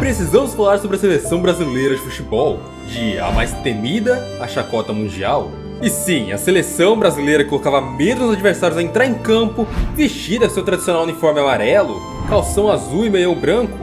precisamos falar sobre a seleção brasileira de futebol, de a mais temida à chacota mundial. E sim, a seleção brasileira que colocava medo nos adversários a entrar em campo, vestida com seu tradicional uniforme amarelo, calção azul e meião branco,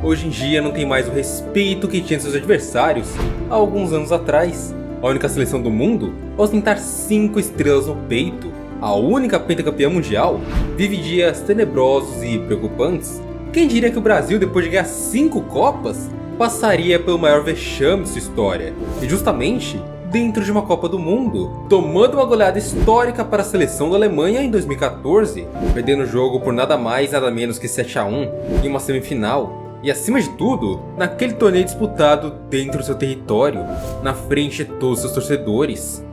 hoje em dia não tem mais o respeito que tinha de seus adversários há alguns anos atrás. A única seleção do mundo a ostentar 5 estrelas no peito, a única pentacampeã mundial, vive dias tenebrosos e preocupantes. Quem diria que o Brasil, depois de ganhar 5 Copas, passaria pelo maior vexame de sua história, e justamente dentro de uma Copa do Mundo, tomando uma goleada histórica para a seleção da Alemanha em 2014, perdendo o jogo por nada mais nada menos que 7-1 em uma semifinal, e acima de tudo, naquele torneio disputado dentro do seu território, na frente de todos os seus torcedores.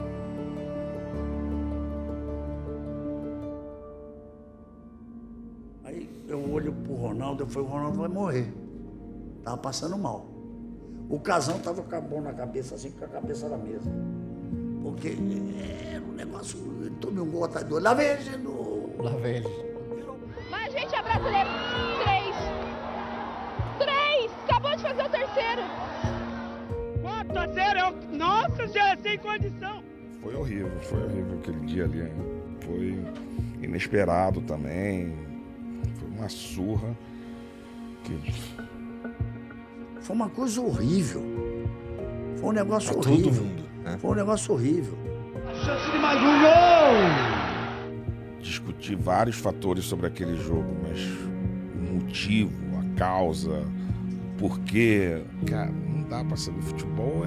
Aí eu olho pro Ronaldo, eu falei, o Ronaldo vai morrer. Tava passando mal. O Casão tava com a mão na cabeça, assim, com a cabeça na mesa. Porque era um negócio, ele tomou um gol atrás do outro. Lá vem ele de novo. Lá vem ele. Mas a gente é brasileiro. 3! Acabou de fazer o terceiro. 4-0, nossa, já é sem condição. Foi horrível aquele dia ali. Foi inesperado também. Foi uma surra. Foi uma coisa horrível. Foi um negócio Pra horrível. todo mundo, né? Foi um negócio horrível. A chance de mais um gol. Discutir vários fatores sobre aquele jogo, mas o motivo, a causa, o porquê, cara, não dá pra saber. Futebol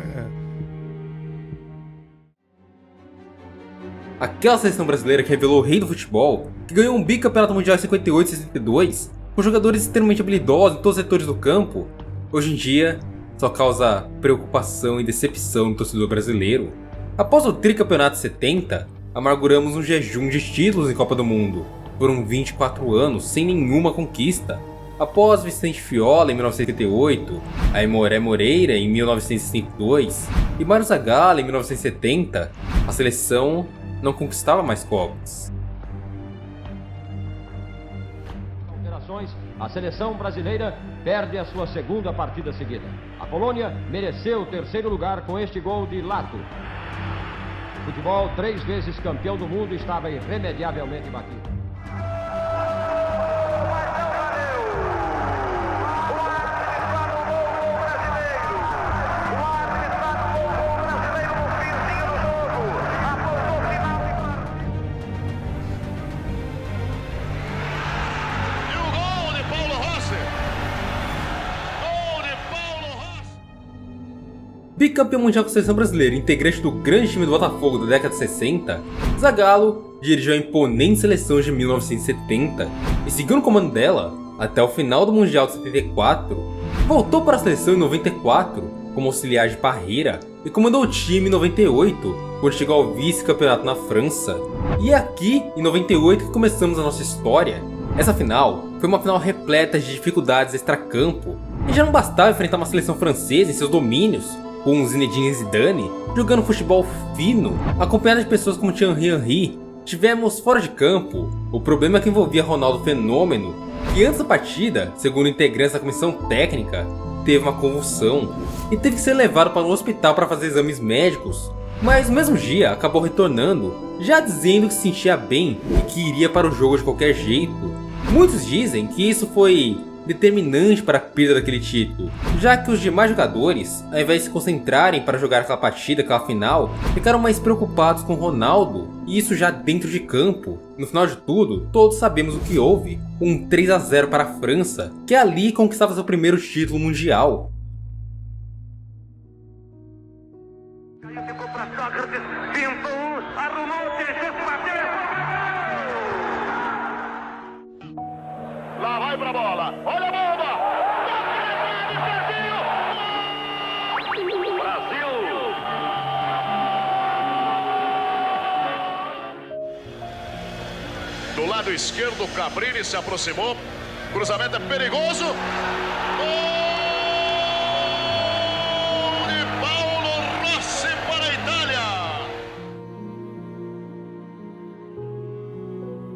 Aquela seleção brasileira que revelou o rei do futebol, que ganhou um bicampeonato mundial em 58 e 62, com jogadores extremamente habilidosos em todos os setores do campo, hoje em dia só causa preocupação e decepção no torcedor brasileiro. Após o tricampeonato de 70, amarguramos um jejum de títulos em Copa do Mundo. Foram 24 anos sem nenhuma conquista. Após Vicente Fiola em 1958, Aimoré Moreira em 1962 e Mário Zagallo em 1970, a seleção não conquistava mais Copas. A seleção brasileira perde a sua segunda partida seguida. A Polônia mereceu o terceiro lugar com este gol de Lato. O futebol, 3 vezes campeão do mundo, estava irremediavelmente batido. Bicampeão mundial com a seleção brasileira, integrante do grande time do Botafogo da década de 60, Zagallo dirigiu a imponente seleção de 1970 e seguiu no comando dela até o final do Mundial de 74. Voltou para a seleção em 94 como auxiliar de Parreira e comandou o time em 98, quando chegou ao vice-campeonato na França. E é aqui, em 98, que começamos a nossa história. Essa final foi uma final repleta de dificuldades extracampo, e já não bastava enfrentar uma seleção francesa em seus domínios, com Zinedine Zidane jogando futebol fino, acompanhado de pessoas como Thierry Henry. Tivemos fora de campo o problema que envolvia Ronaldo Fenômeno, que antes da partida, segundo integrantes da comissão técnica, teve uma convulsão e teve que ser levado para um hospital para fazer exames médicos, mas no mesmo dia acabou retornando, já dizendo que se sentia bem e que iria para o jogo de qualquer jeito. Muitos dizem que isso foi determinante para a perda daquele título, já que os demais jogadores, ao invés de se concentrarem para jogar aquela partida, aquela final, ficaram mais preocupados com Ronaldo, e isso já dentro de campo. No final de tudo, todos sabemos o que houve, um 3-0 para a França, que ali conquistava seu primeiro título mundial. Ficou para Sócrates, pintou, arrumou, deixou se bater. Lá vai pra bola, olha a bomba! Brasil! Do lado esquerdo, o Cabrini se aproximou, cruzamento é perigoso.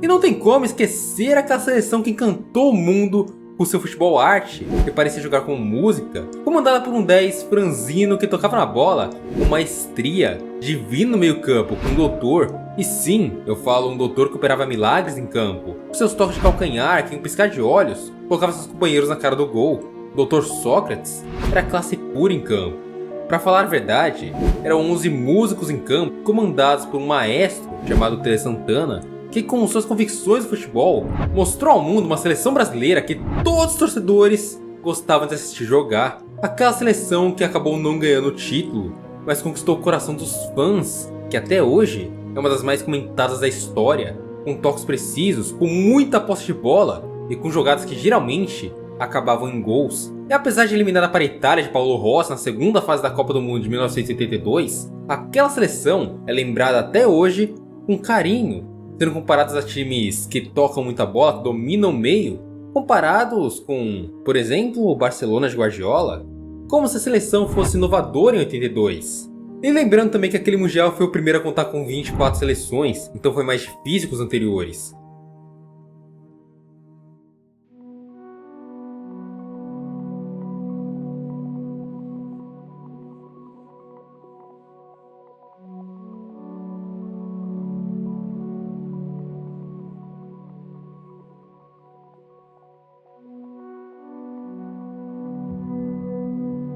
E não tem como esquecer aquela seleção que encantou o mundo com seu futebol arte, que parecia jogar com música, comandada por um 10 franzino que tocava na bola com maestria, divino no meio campo, com um doutor, e sim, eu falo um doutor que operava milagres em campo, com seus toques de calcanhar que em um piscar de olhos, colocava seus companheiros na cara do gol. O Dr. Sócrates era classe pura em campo. Para falar a verdade, eram 11 músicos em campo, comandados por um maestro chamado Tele Santana, que com suas convicções do futebol, mostrou ao mundo uma seleção brasileira que todos os torcedores gostavam de assistir jogar. Aquela seleção que acabou não ganhando o título, mas conquistou o coração dos fãs, que até hoje é uma das mais comentadas da história, com toques precisos, com muita posse de bola e com jogadas que geralmente acabavam em gols. E apesar de eliminada para a Itália de Paulo Rossi na segunda fase da Copa do Mundo de 1982, aquela seleção é lembrada até hoje com carinho, sendo comparados a times que tocam muita bola, que dominam o meio, comparados com, por exemplo, o Barcelona de Guardiola, como se a seleção fosse inovadora em 82. E lembrando também que aquele Mundial foi o primeiro a contar com 24 seleções, então foi mais difícil que os anteriores.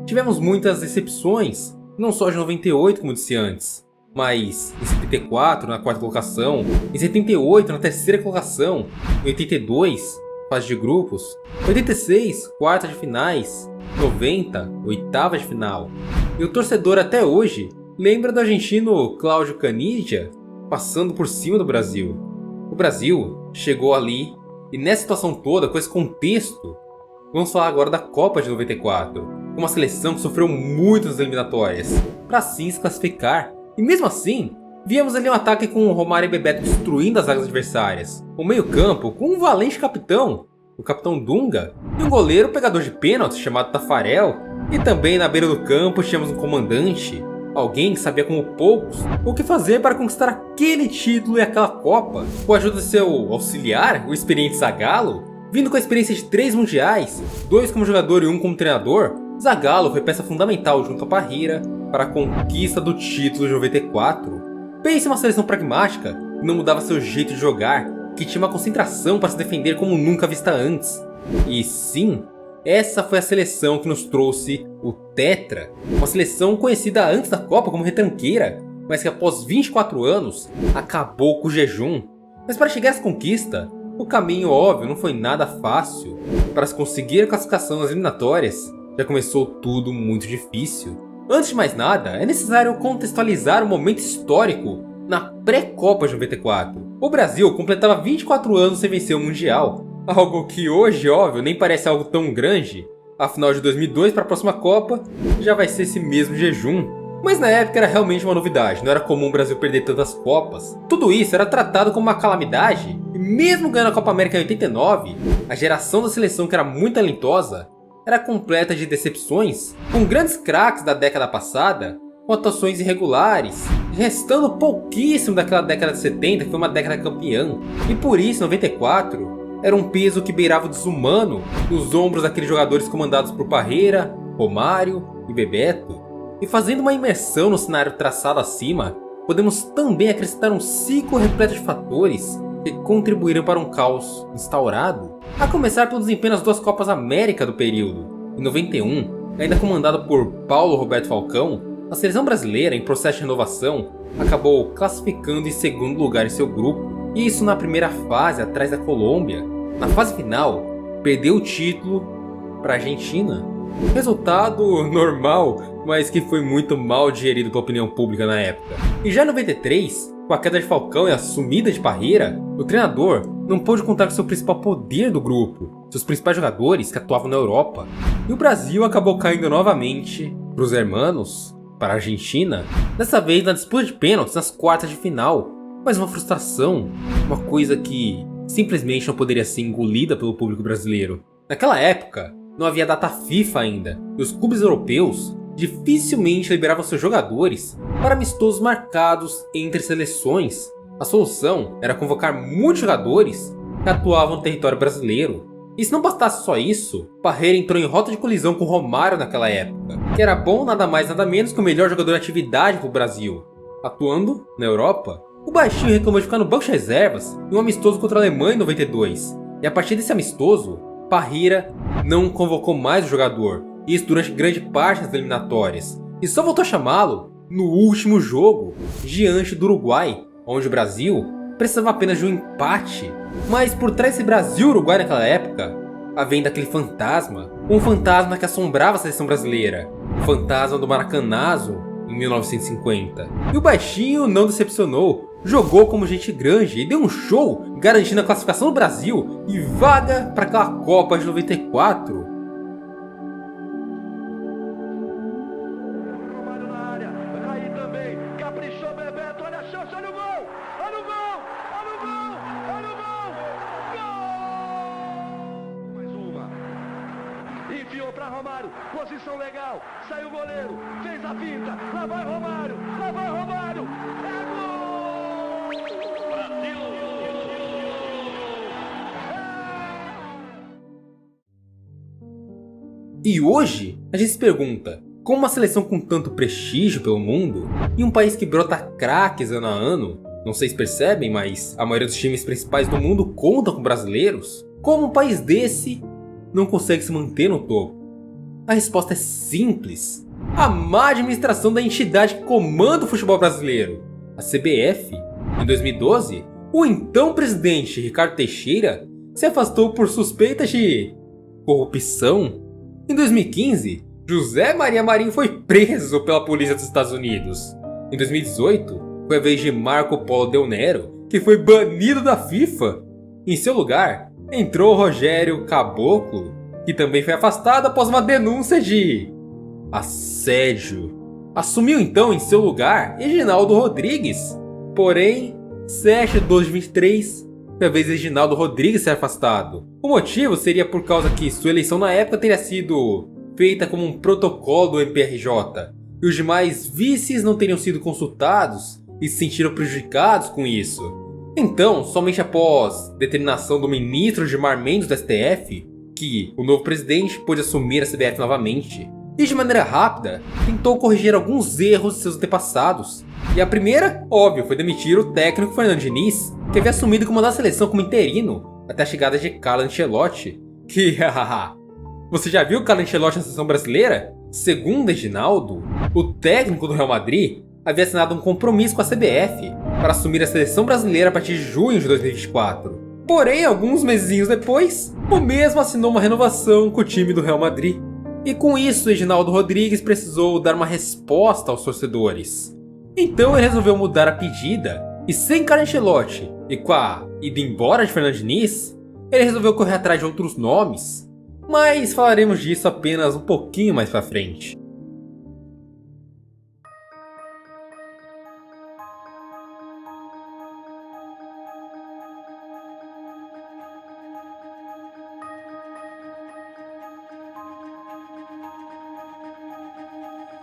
Tivemos muitas decepções, não só de 98 como disse antes, mas em 74 na quarta colocação, em 78 na terceira colocação, em 82 fase de grupos, 86 quarta de finais, 90 oitava de final. E o torcedor até hoje lembra do argentino Cláudio Canidia passando por cima do Brasil. O Brasil chegou ali e nessa situação toda, com esse contexto, vamos falar agora da Copa de 94. Uma seleção que sofreu muito nas eliminatórias, para assim se classificar. E mesmo assim, víamos ali um ataque com o Romário e Bebeto destruindo as zagas adversárias. O meio campo com um valente capitão, o capitão Dunga, e um goleiro pegador de pênaltis chamado Tafarel. E também na beira do campo tínhamos um comandante, alguém que sabia como poucos o que fazer para conquistar aquele título e aquela Copa. Com a ajuda de seu auxiliar, o experiente Zagallo, vindo com a experiência de 3 mundiais, 2 como jogador e 1 como treinador, Zagallo foi peça fundamental junto a Parreira para a conquista do título de 94. Pense em uma seleção pragmática que não mudava seu jeito de jogar, que tinha uma concentração para se defender como nunca vista antes. E sim, essa foi a seleção que nos trouxe o Tetra, uma seleção conhecida antes da Copa como retranqueira, mas que após 24 anos acabou com o jejum. Mas para chegar a essa conquista, o caminho óbvio não foi nada fácil. Para se conseguir a classificação nas eliminatórias, já começou tudo muito difícil. Antes de mais nada, é necessário contextualizar o momento histórico na pré-Copa de 94. O Brasil completava 24 anos sem vencer o Mundial, algo que hoje, óbvio, nem parece algo tão grande. Afinal, de 2002 para a próxima Copa, já vai ser esse mesmo jejum. Mas na época era realmente uma novidade, não era comum o Brasil perder tantas Copas. Tudo isso era tratado como uma calamidade, e mesmo ganhando a Copa América em 89, a geração da seleção, que era muito talentosa, era completa de decepções, com grandes craques da década passada, com atuações irregulares, restando pouquíssimo daquela década de 70, que foi uma década campeã. E por isso, 94 era um peso que beirava o desumano nos ombros daqueles jogadores comandados por Parreira, Romário e Bebeto. E fazendo uma imersão no cenário traçado acima, podemos também acrescentar um ciclo repleto de fatores que contribuíram para um caos instaurado, a começar pelo desempenho nas 2 Copas América do período. Em 91, ainda comandada por Paulo Roberto Falcão, a seleção brasileira, em processo de renovação, acabou classificando em segundo lugar em seu grupo, e isso na primeira fase, atrás da Colômbia. Na fase final, perdeu o título para a Argentina. Resultado normal, mas que foi muito mal digerido pela opinião pública na época. E já em 93, com a queda de Falcão e a sumida de Parreira, o treinador não pôde contar com seu principal poder do grupo, seus principais jogadores que atuavam na Europa. E o Brasil acabou caindo novamente para os hermanos, para a Argentina, dessa vez na disputa de pênaltis nas quartas de final. Mas uma frustração, uma coisa que simplesmente não poderia ser engolida pelo público brasileiro. Naquela época, não havia data FIFA ainda, e os clubes europeus dificilmente liberavam seus jogadores para amistosos marcados entre seleções. A solução era convocar muitos jogadores que atuavam no território brasileiro. E se não bastasse só isso, Parreira entrou em rota de colisão com Romário naquela época, que era bom nada mais nada menos que o melhor jogador em atividade pro Brasil. Atuando na Europa, o baixinho reclamou de ficar no banco de reservas em um amistoso contra a Alemanha em 92. E a partir desse amistoso, Parreira não convocou mais o jogador, isso durante grande parte das eliminatórias, e só voltou a chamá-lo no último jogo, diante do Uruguai, onde o Brasil precisava apenas de um empate. Mas por trás desse Brasil-Uruguai naquela época, havia ainda aquele fantasma, um fantasma que assombrava a seleção brasileira, o fantasma do Maracanazo em 1950. E o baixinho não decepcionou, jogou como gente grande e deu um show garantindo a classificação do Brasil e vaga para aquela Copa de 94. Romário na área, vai cair também, caprichou Bebeto, olha a chance, olha o gol! Olha o gol! Olha o gol! Olha o gol! Gol! Mais uma. Enfiou para Romário, posição legal, saiu o goleiro, fez a finta, lá vai Romário, lá vai Romário, é gol! Brasil! E hoje, a gente se pergunta, como uma seleção com tanto prestígio pelo mundo, e um país que brota craques ano a ano, não sei se percebem, mas a maioria dos times principais do mundo contam com brasileiros, como um país desse não consegue se manter no topo? A resposta é simples. A má administração da entidade que comanda o futebol brasileiro, a CBF. Em 2012, o então presidente Ricardo Teixeira se afastou por suspeitas de corrupção. Em 2015, José Maria Marinho foi preso pela polícia dos Estados Unidos. Em 2018, foi a vez de Marco Polo Del Nero, que foi banido da FIFA. Em seu lugar, entrou Rogério Caboclo, que também foi afastado após uma denúncia de assédio. Assumiu então em seu lugar Reginaldo Rodrigues. Porém, 7 de 12 de 23, foi a vez de Reginaldo Rodrigues ser afastado. O motivo seria por causa que sua eleição na época teria sido feita como um protocolo do MPRJ, e os demais vices não teriam sido consultados e se sentiram prejudicados com isso. Então, somente após determinação do ministro Gilmar Mendes do STF, que o novo presidente pôde assumir a CBF novamente, e de maneira rápida, tentou corrigir alguns erros de seus antepassados. E a primeira, óbvio, foi demitir o técnico Fernando Diniz, que havia assumido comandar a seleção como interino, até a chegada de Carlo Ancelotti, que, você já viu Carlo Ancelotti na seleção brasileira? Segundo Reginaldo, o técnico do Real Madrid havia assinado um compromisso com a CBF para assumir a seleção brasileira a partir de junho de 2024. Porém, alguns mesinhos depois, o mesmo assinou uma renovação com o time do Real Madrid. E com isso, Reginaldo Rodrigues precisou dar uma resposta aos torcedores. Então ele resolveu mudar a pedida, e sem Carlo Ancelotti e com a ida embora de Fernando Diniz, ele resolveu correr atrás de outros nomes. Mas falaremos disso apenas um pouquinho mais pra frente.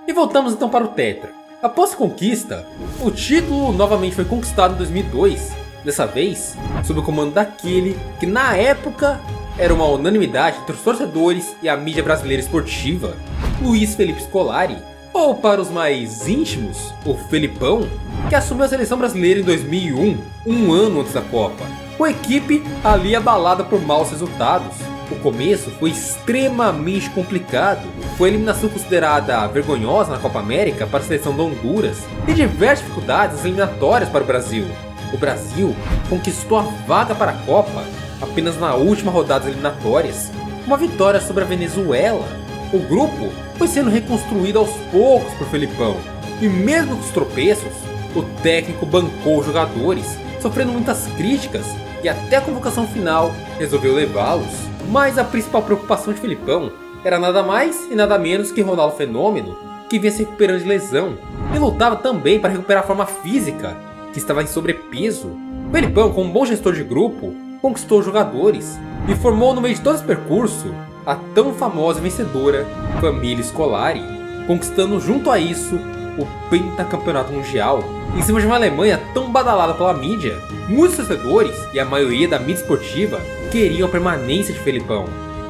E voltamos então para o Tetra. Após a conquista, o título novamente foi conquistado em 2002, dessa vez sob o comando daquele que na época era uma unanimidade entre os torcedores e a mídia brasileira esportiva, Luiz Felipe Scolari, ou para os mais íntimos, o Felipão, que assumiu a seleção brasileira em 2001, um ano antes da Copa, com a equipe ali abalada por maus resultados. O começo foi extremamente complicado, foi a eliminação considerada vergonhosa na Copa América para a seleção da Honduras e diversas dificuldades eliminatórias para o Brasil. O Brasil conquistou a vaga para a Copa apenas na última rodada das eliminatórias, uma vitória sobre a Venezuela. O grupo foi sendo reconstruído aos poucos por Felipão, e mesmo com os tropeços, o técnico bancou os jogadores, sofrendo muitas críticas, e até a convocação final resolveu levá-los. Mas a principal preocupação de Felipão era nada mais e nada menos que Ronaldo Fenômeno, que vinha se recuperando de lesão, e lutava também para recuperar a forma física, que estava em sobrepeso. Felipão, como um bom gestor de grupo, conquistou os jogadores e formou no meio de todo esse percurso a tão famosa e vencedora família Scolari, conquistando junto a isso o pentacampeonato mundial, em cima de uma Alemanha tão badalada pela mídia, muitos torcedores e a maioria da mídia esportiva queriam a permanência de Felipão,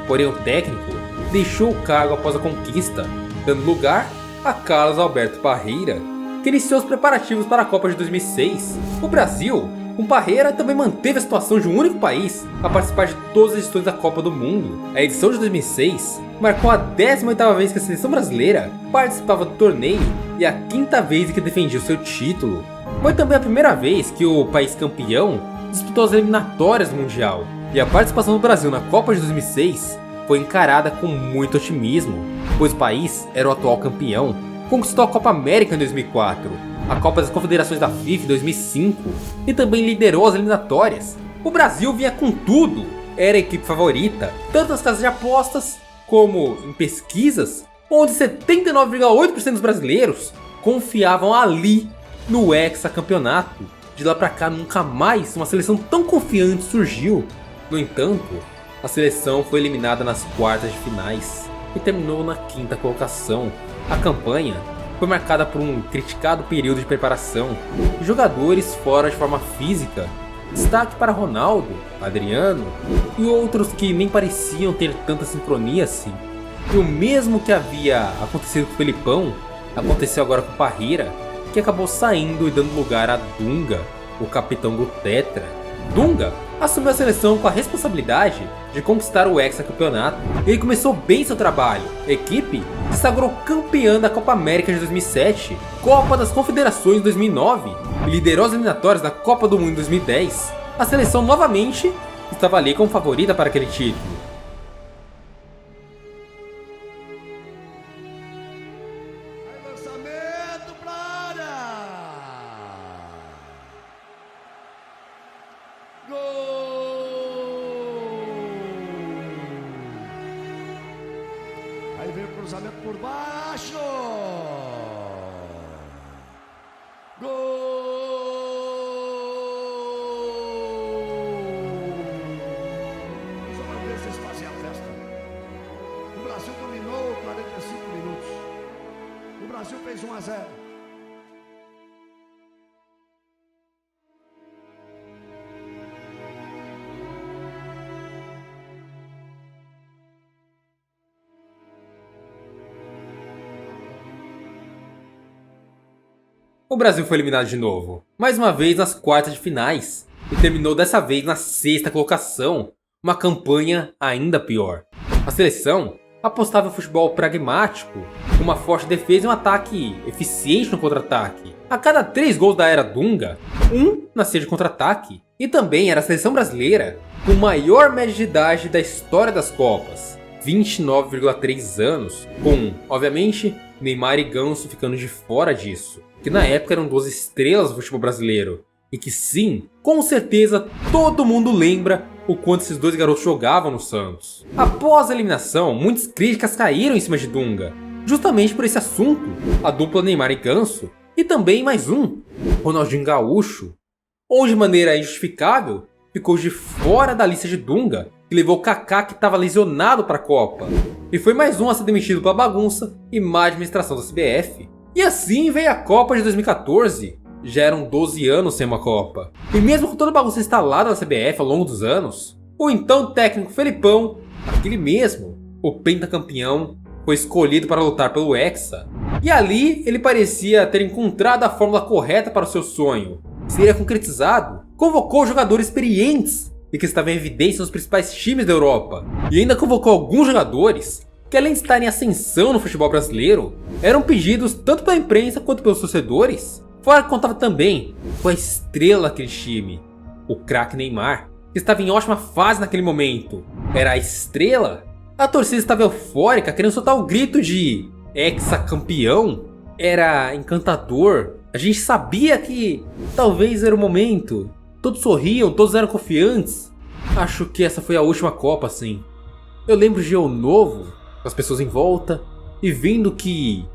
porém o técnico deixou o cargo após a conquista, dando lugar a Carlos Alberto Parreira, que iniciou os preparativos para a Copa de 2006. O Brasil, com Parreira, também manteve a situação de um único país a participar de todas as edições da Copa do Mundo. A edição de 2006 marcou a 18ª vez que a seleção brasileira participava do torneio e a 5ª vez em que defendia o seu título. Foi também a primeira vez que o país campeão disputou as eliminatórias do Mundial, e a participação do Brasil na Copa de 2006 foi encarada com muito otimismo, pois o país era o atual campeão, conquistou a Copa América em 2004, a Copa das Confederações da FIFA em 2005 e também liderou as eliminatórias. O Brasil vinha com tudo, era a equipe favorita, tanto nas casas de apostas como em pesquisas, onde 79,8% dos brasileiros confiavam ali no hexacampeonato. De lá pra cá nunca mais uma seleção tão confiante surgiu. No entanto, a seleção foi eliminada nas quartas de finais e terminou na 5ª colocação. A campanha foi marcada por um criticado período de preparação e jogadores fora de forma física. Destaque para Ronaldo, Adriano e outros que nem pareciam ter tanta sincronia assim. E o mesmo que havia acontecido com o Felipão, aconteceu agora com Parreira, que acabou saindo e dando lugar a Dunga, o capitão do Tetra. Dunga assumiu a seleção com a responsabilidade de conquistar o hexacampeonato. Ele começou bem seu trabalho. A equipe se sagrou campeã da Copa América de 2007, Copa das Confederações de 2009 e liderou as eliminatórias da Copa do Mundo em 2010. A seleção novamente estava ali como favorita para aquele título. Lançamento pra área! Gol! Aí vem o cruzamento por baixo! Gol! Só uma vez vocês fazem a festa. O Brasil dominou 45 minutos. O Brasil fez 1-0. O Brasil foi eliminado de novo, mais uma vez nas quartas de finais, e terminou dessa vez na 6ª colocação, uma campanha ainda pior. A seleção apostava em futebol pragmático, com uma forte defesa e um ataque eficiente no contra-ataque. A cada 3 gols da era Dunga, 1 nascia de contra-ataque, e também era a seleção brasileira com maior média de idade da história das Copas, 29,3 anos, com, obviamente, Neymar e Ganso ficando de fora disso, que na época eram 2 estrelas do futebol brasileiro, e que sim, com certeza todo mundo lembra o quanto esses 2 garotos jogavam no Santos. Após a eliminação, muitas críticas caíram em cima de Dunga, justamente por esse assunto, a dupla Neymar e Ganso, e também mais um, Ronaldinho Gaúcho, onde de maneira injustificável ficou de fora da lista de Dunga, que levou Kaká, que estava lesionado para a Copa, e foi mais um a ser demitido pela bagunça e má administração da CBF. E assim veio a Copa de 2014, já eram 12 anos sem uma Copa. E mesmo com toda a bagunça instalada na CBF ao longo dos anos, o então técnico Felipão, aquele mesmo, o pentacampeão, foi escolhido para lutar pelo Hexa. E ali ele parecia ter encontrado a fórmula correta para o seu sonho. Seria concretizado, convocou jogadores experientes e que estavam em evidência nos principais times da Europa. E ainda convocou alguns jogadores que, além de estarem em ascensão no futebol brasileiro, eram pedidos tanto pela imprensa quanto pelos torcedores. Fora que contava também com a estrela daquele time, o craque Neymar, que estava em ótima fase naquele momento. Era a estrela. A torcida estava eufórica, querendo soltar o grito de hexacampeão. Era encantador. A gente sabia que talvez era o momento. Todos sorriam, todos eram confiantes. Acho que essa foi a última Copa, sim. Eu lembro de eu novo, com as pessoas em volta, e vendo que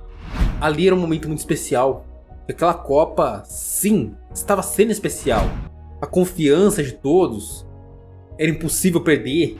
ali era um momento muito especial. Aquela Copa, sim, estava sendo especial. A confiança de todos era impossível perder.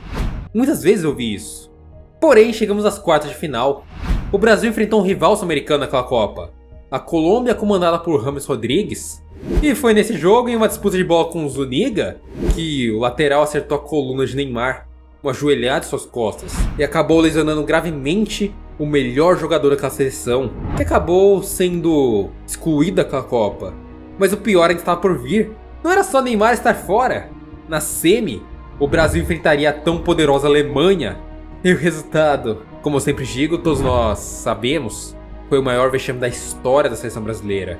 Muitas vezes eu vi isso. Porém, chegamos às quartas de final. O Brasil enfrentou um rival sul-americano naquela Copa. A Colômbia, comandada por James Rodrigues, E foi nesse jogo, em uma disputa de bola com o Zuniga, que o lateral acertou a coluna de Neymar, uma joelhada em suas costas, e acabou lesionando gravemente o melhor jogador daquela seleção, que acabou sendo excluído daquela Copa. Mas o pior ainda estava por vir. Não era só Neymar estar fora. Na semi, o Brasil enfrentaria a tão poderosa Alemanha. E o resultado, como eu sempre digo, todos nós sabemos, foi o maior vexame da história da seleção brasileira.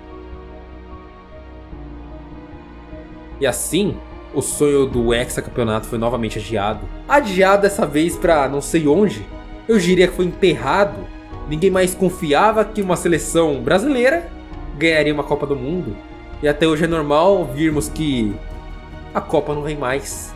E assim, o sonho do hexacampeonato foi novamente adiado. Adiado dessa vez para não sei onde. Eu diria que foi enterrado. Ninguém mais confiava que uma seleção brasileira ganharia uma Copa do Mundo. E até hoje é normal virmos que a Copa não vem mais.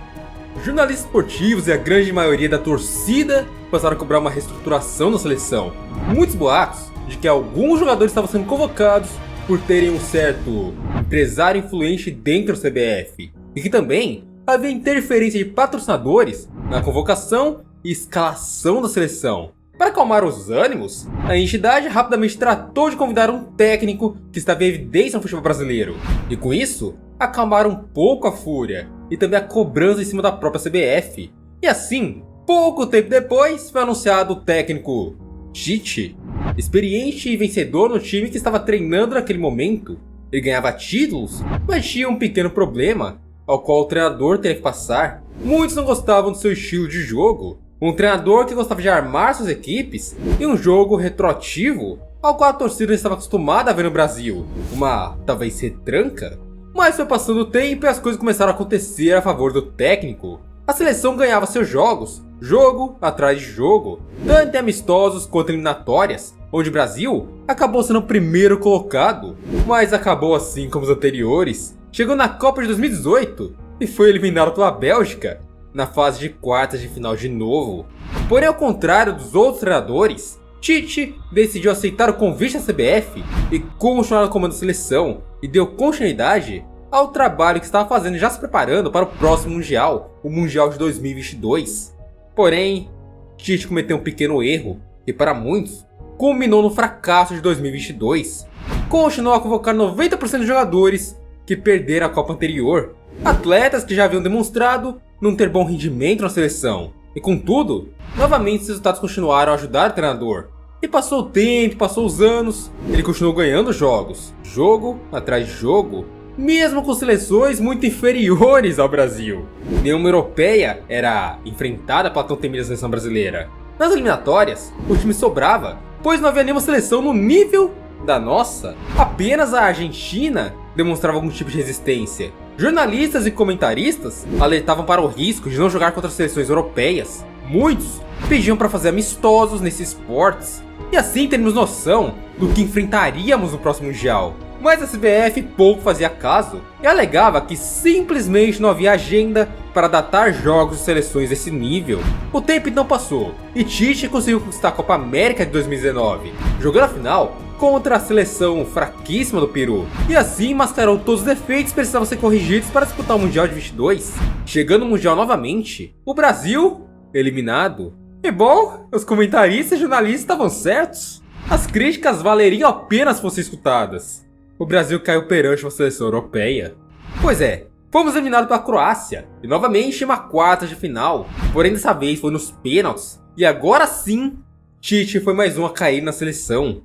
Jornalistas esportivos e a grande maioria da torcida passaram a cobrar uma reestruturação na seleção. Muitos boatos de que alguns jogadores estavam sendo convocados por terem um certo empresário influente dentro do CBF. E que também havia interferência de patrocinadores na convocação e escalação da seleção. Para acalmar os ânimos, a entidade rapidamente tratou de convidar um técnico que estava em evidência no futebol brasileiro. E com isso, acalmaram um pouco a fúria e também a cobrança em cima da própria CBF. E assim, pouco tempo depois, foi anunciado o técnico Tite, experiente e vencedor no time que estava treinando naquele momento. Ele ganhava títulos, mas tinha um pequeno problema, ao qual o treinador teria que passar. Muitos não gostavam do seu estilo de jogo. Um treinador que gostava de armar suas equipes e um jogo retroativo ao qual a torcida não estava acostumada a ver no Brasil. Uma, talvez, retranca. Mas foi passando o tempo e as coisas começaram a acontecer a favor do técnico. A seleção ganhava seus jogos, jogo atrás de jogo, tanto em amistosos quanto eliminatórias, onde o Brasil acabou sendo o primeiro colocado, mas acabou assim como os anteriores. Chegou na Copa de 2018 e foi eliminado pela Bélgica na fase de quartas de final de novo. Porém, ao contrário dos outros treinadores, Tite decidiu aceitar o convite da CBF e continuar no comando da seleção e deu continuidade ao trabalho que estava fazendo, já se preparando para o próximo Mundial, o Mundial de 2022. Porém, Tite cometeu um pequeno erro que para muitos culminou no fracasso de 2022. Continuou a convocar 90% dos jogadores que perderam a Copa anterior, atletas que já haviam demonstrado não ter bom rendimento na seleção. E contudo, novamente os resultados continuaram a ajudar o treinador. E passou o tempo, passou os anos, ele continuou ganhando jogos, jogo atrás de jogo, mesmo com seleções muito inferiores ao Brasil. Nenhuma europeia era enfrentada pela tão temida seleção brasileira. Nas eliminatórias, o time sobrava, pois não havia nenhuma seleção no nível da nossa. Apenas a Argentina demonstrava algum tipo de resistência. Jornalistas e comentaristas alertavam para o risco de não jogar contra seleções europeias. Muitos pediam para fazer amistosos nesses esportes, e assim termos noção do que enfrentaríamos no próximo Mundial. Mas a CBF pouco fazia caso e alegava que simplesmente não havia agenda para datar jogos de seleções desse nível. O tempo então passou e Tite conseguiu conquistar a Copa América de 2019, jogando a final contra a seleção fraquíssima do Peru, e assim mascarou todos os defeitos que precisavam ser corrigidos para disputar o Mundial de 22. Chegando no Mundial novamente, o Brasil eliminado. E bom, os comentaristas e jornalistas estavam certos. As críticas valeriam apenas fossem escutadas. O Brasil caiu perante uma seleção europeia. Pois é, fomos eliminados pela Croácia, e novamente em uma quarta de final, porém dessa vez foi nos pênaltis, e agora sim, Tite foi mais um a cair na seleção.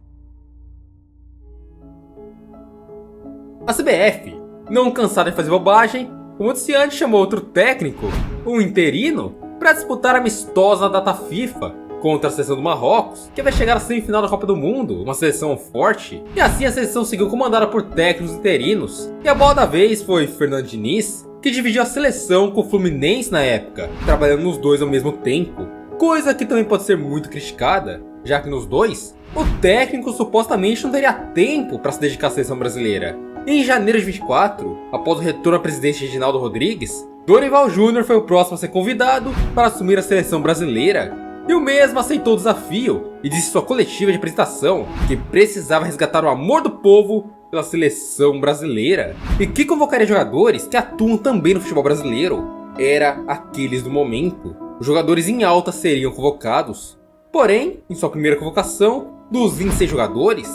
A CBF, não cansada de fazer bobagem, como disse antes, chamou outro técnico, um interino, para disputar amistosa na data FIFA contra a seleção do Marrocos, que vai chegar à semifinal da Copa do Mundo, uma seleção forte. E assim a seleção seguiu comandada por técnicos interinos. E a bola da vez foi Fernando Diniz, que dividiu a seleção com o Fluminense na época, trabalhando nos dois ao mesmo tempo. Coisa que também pode ser muito criticada, já que nos dois, o técnico supostamente não teria tempo para se dedicar à seleção brasileira. Em janeiro de 24, após o retorno à presidência de Reginaldo Rodrigues, Dorival Júnior foi o próximo a ser convidado para assumir a seleção brasileira. E o mesmo aceitou o desafio e disse em sua coletiva de apresentação que precisava resgatar o amor do povo pela seleção brasileira e que convocaria jogadores que atuam também no futebol brasileiro. Era aqueles do momento. Os jogadores em alta seriam convocados. Porém, em sua primeira convocação, dos 26 jogadores,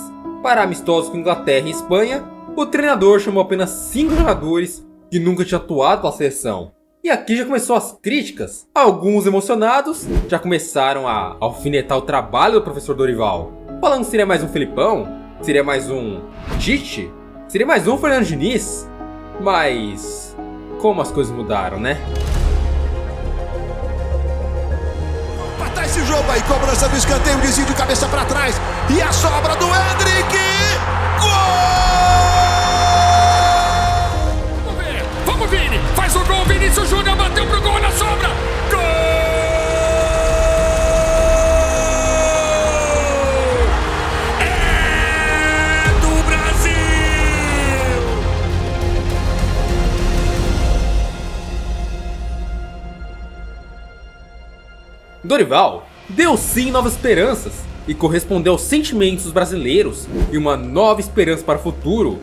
para amistosos com Inglaterra e Espanha, o treinador chamou apenas 5 jogadores que nunca tinham atuado pela seleção. E aqui já começou as críticas. Alguns emocionados já começaram a alfinetar o trabalho do professor Dorival, falando que seria mais um Felipão, seria mais um Tite, seria mais um Fernando Diniz. Mas como as coisas mudaram, né? Empatar esse jogo aí, cobrança do escanteio, desvio de cabeça pra trás e a sobra do Endrick. Gol! Vamos, Vini! Faz o gol, Vinícius Júnior bateu pro gol na sobra! Gol! É do Brasil! Dorival deu sim novas esperanças e correspondeu aos sentimentos dos brasileiros e uma nova esperança para o futuro.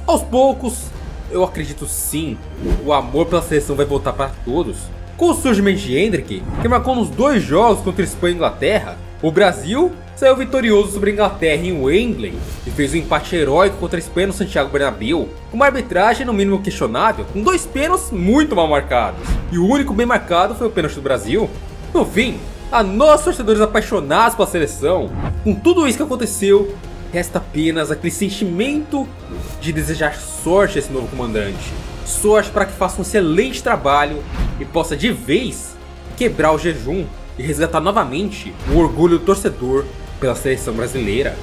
Aos poucos, eu acredito sim, o amor pela seleção vai voltar para todos. Com o surgimento de Endrick, que marcou nos 2 jogos contra Espanha e Inglaterra, o Brasil saiu vitorioso sobre a Inglaterra em Wembley e fez um empate heróico contra a Espanha no Santiago Bernabéu, com uma arbitragem no mínimo questionável, com 2 pênaltis muito mal marcados. E o único bem marcado foi o pênalti do Brasil. No fim, a nós torcedores apaixonados pela seleção, com tudo isso que aconteceu, resta apenas aquele sentimento de desejar sorte a esse novo comandante. Sorte para que faça um excelente trabalho e possa de vez quebrar o jejum e resgatar novamente o orgulho do torcedor pela seleção brasileira.